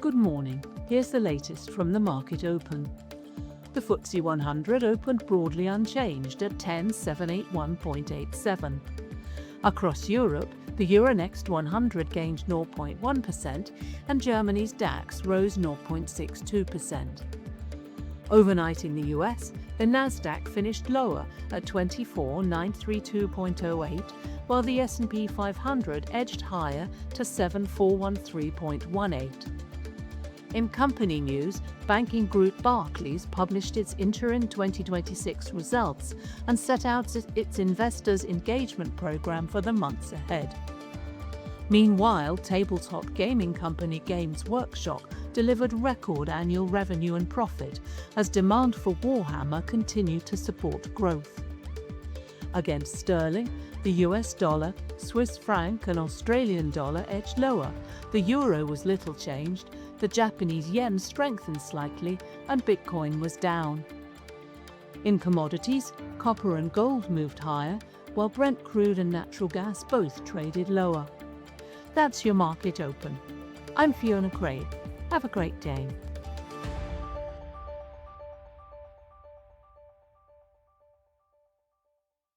Good morning. Here's the latest from the market open. The FTSE 100 opened broadly unchanged at 10,781.87. Across Europe, the Euronext 100 gained 0.1% and Germany's DAX rose 0.62%. Overnight in the US, the Nasdaq finished lower at 24,932.08, while the S&P 500 edged higher to 7,413.18. In company news, banking group Barclays published its interim 2026 results and set out its investors' engagement program for the months ahead. Meanwhile, tabletop gaming company Games Workshop delivered record annual revenue and profit as demand for Warhammer continued to support growth. Against sterling, the US dollar, Swiss franc and Australian dollar edged lower. The euro was little changed, the Japanese yen strengthened slightly, and Bitcoin was down. In commodities, copper and gold moved higher, while Brent crude and natural gas both traded lower. That's your market open. I'm Fiona Craig. Have a great day.